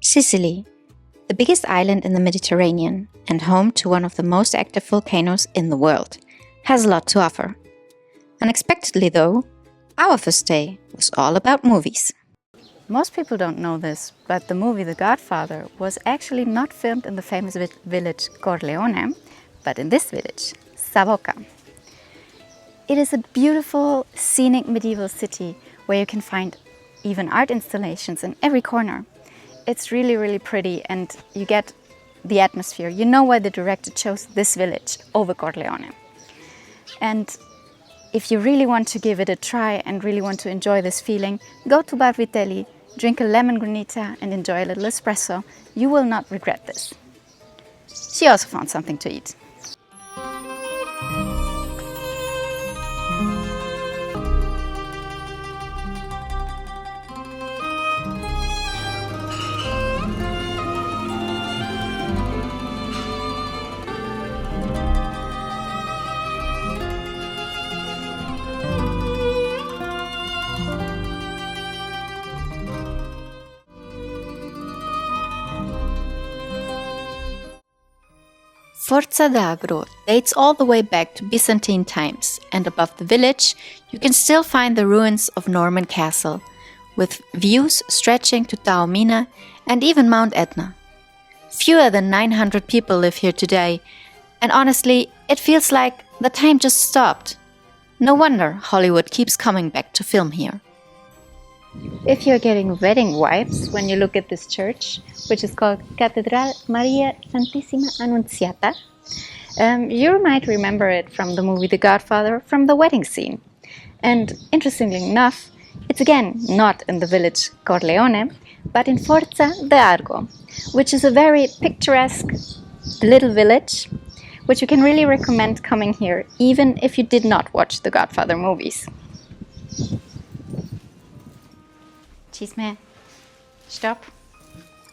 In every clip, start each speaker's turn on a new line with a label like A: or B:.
A: Sicily, the biggest island in the Mediterranean and home to one of the most active volcanoes in the world, has a lot to offer. Unexpectedly though, our first day was all about movies. Most people don't know this, but the movie The Godfather was actually not filmed in the famous village Corleone, but in this village, Savoca. It is a beautiful, scenic medieval city where you can find even art installations in every corner. It's really, really pretty and you get the atmosphere. You know why the director chose this village over Corleone. And if you really want to give it a try and really want to enjoy this feeling, go to Bar Vitelli, drink a lemon granita and enjoy a little espresso. You will not regret this. She also found something to eat. Forza d'Agro dates all the way back to Byzantine times, and above the village you can still find the ruins of Norman Castle, with views stretching to Taormina and even Mount Etna. Fewer than 900 people live here today, and honestly, it feels like the time just stopped. No wonder Hollywood keeps coming back to film here. If you're getting wedding vibes when you look at this church, which is called Catedral Maria Santissima Annunziata, you might remember it from the movie The Godfather, from the wedding scene. And interestingly enough, it's again not in the village Corleone, but in Forza d'Argo, which is a very picturesque little village, which you can really recommend coming here, even if you did not watch the Godfather movies. Chisme. Stop.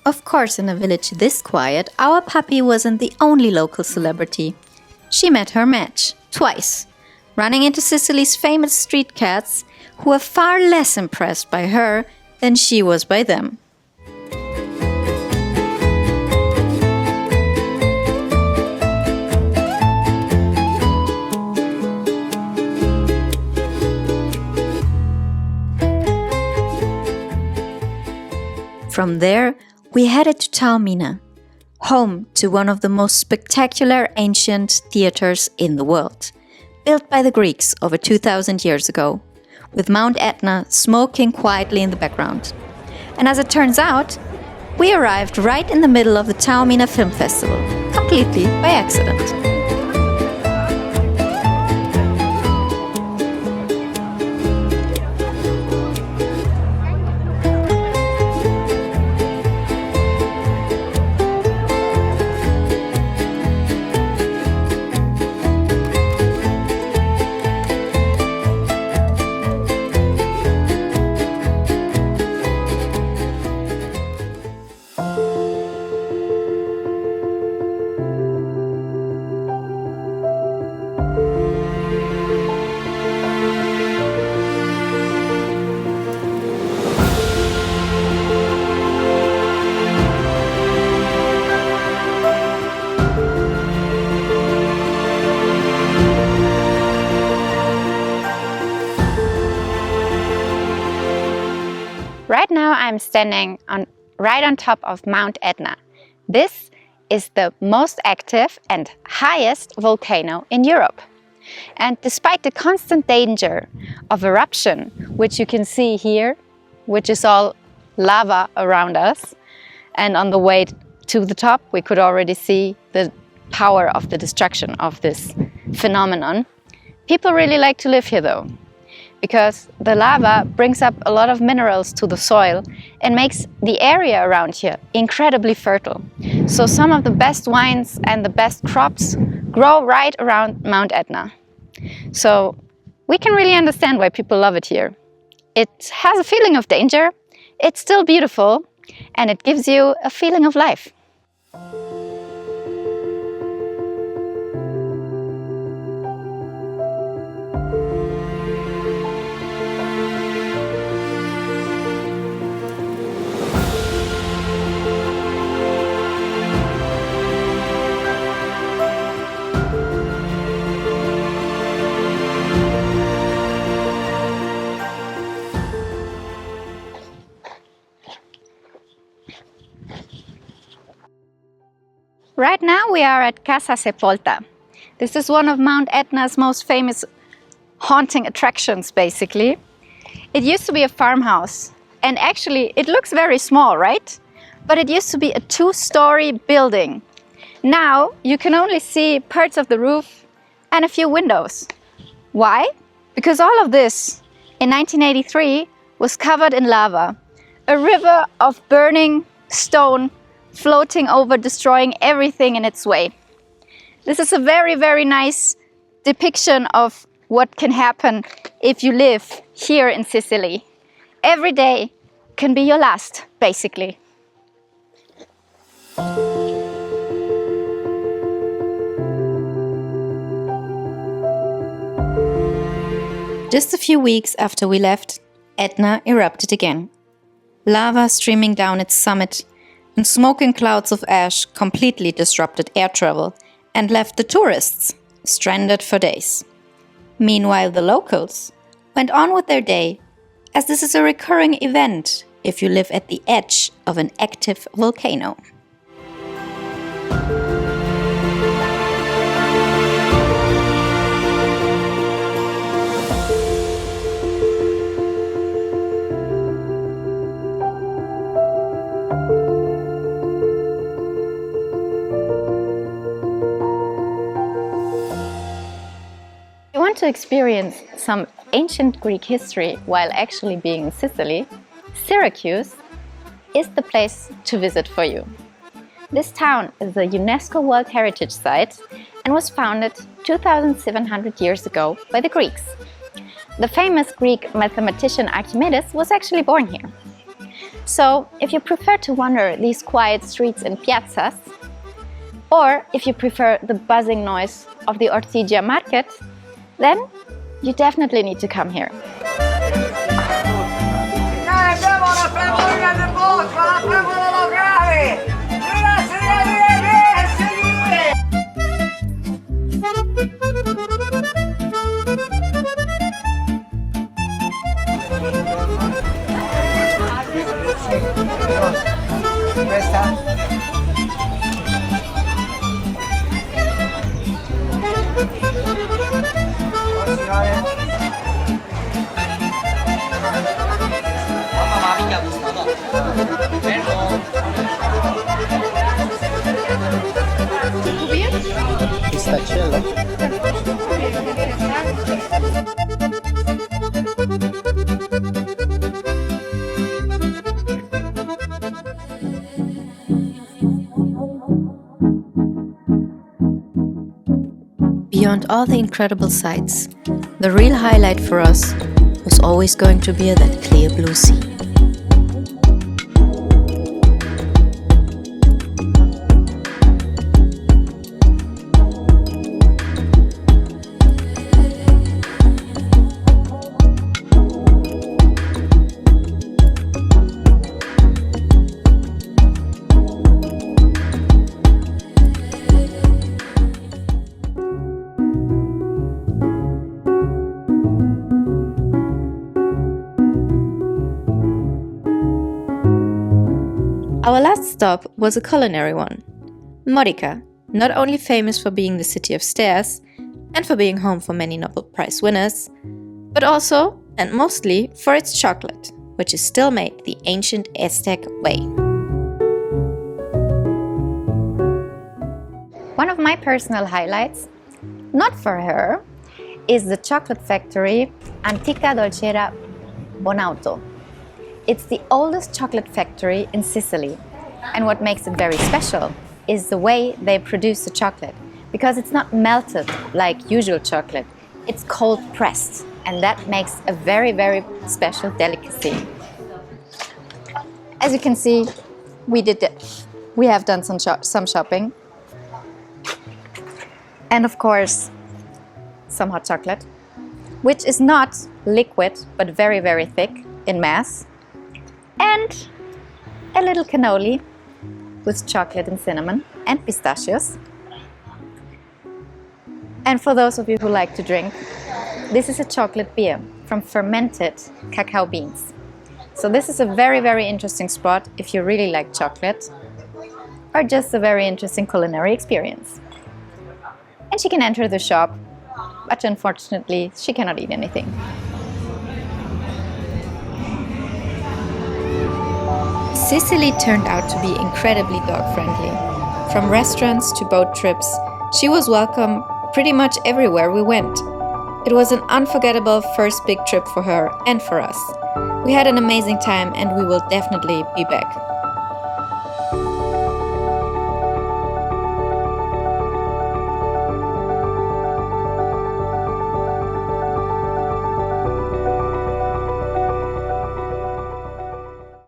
A: Of course, in a village this quiet, our puppy wasn't the only local celebrity. She met her match, twice, running into Sicily's famous street cats, who were far less impressed by her than she was by them. From there, we headed to Taormina, home to one of the most spectacular ancient theaters in the world, built by the Greeks over 2,000 years ago, with Mount Etna smoking quietly in the background. And as it turns out, we arrived right in the middle of the Taormina Film Festival, completely by accident. Right now I'm standing right on top of Mount Etna. This is the most active and highest volcano in Europe. And despite the constant danger of eruption, which you can see here, which is all lava around us, and on the way to the top we could already see the power of the destruction of this phenomenon. People really like to live here though, because the lava brings up a lot of minerals to the soil and makes the area around here incredibly fertile. So some of the best wines and the best crops grow right around Mount Etna. So we can really understand why people love it here. It has a feeling of danger, it's still beautiful and it gives you a feeling of life. Right now we are at Casa Sepolta. This is one of Mount Etna's most famous haunting attractions, basically. It used to be a farmhouse, and actually it looks very small, right? But it used to be a 2-story building. Now you can only see parts of the roof and a few windows. Why? Because all of this in 1983 was covered in lava, a river of burning stone floating over, destroying everything in its way. This is a very, very nice depiction of what can happen if you live here in Sicily. Every day can be your last, basically. Just a few weeks after we left, Etna erupted again. Lava streaming down its summit, and smoking clouds of ash completely disrupted air travel and left the tourists stranded for days. Meanwhile, the locals went on with their day, as this is a recurring event if you live at the edge of an active volcano. If you want to experience some ancient Greek history while actually being in Sicily, Syracuse is the place to visit for you. This town is a UNESCO World Heritage Site and was founded 2,700 years ago by the Greeks. The famous Greek mathematician Archimedes was actually born here. So, if you prefer to wander these quiet streets and piazzas, or if you prefer the buzzing noise of the Ortigia market, then you definitely need to come here. Beyond all the incredible sights, the real highlight for us was always going to be that clear blue sea. Our last stop was a culinary one. Modica, not only famous for being the city of stairs and for being home for many Nobel Prize winners, but also and mostly for its chocolate, which is still made the ancient Aztec way. One of my personal highlights, not for her, is the chocolate factory Antica Dolcera Bonauto. It's the oldest chocolate factory in Sicily, and what makes it very special is the way they produce the chocolate, because it's not melted like usual chocolate, it's cold pressed, and that makes a very, very special delicacy. As you can see, we have done some shopping. And of course, some hot chocolate, which is not liquid, but very, very thick in mass. And a little cannoli with chocolate and cinnamon and pistachios. And for those of you who like to drink, this is a chocolate beer from fermented cacao beans. So this is a very, very interesting spot if you really like chocolate, or just a very interesting culinary experience. And she can enter the shop, but unfortunately she cannot eat anything. Sicily turned out to be incredibly dog-friendly. From restaurants to boat trips, she was welcome pretty much everywhere we went. It was an unforgettable first big trip for her and for us. We had an amazing time and we will definitely be back.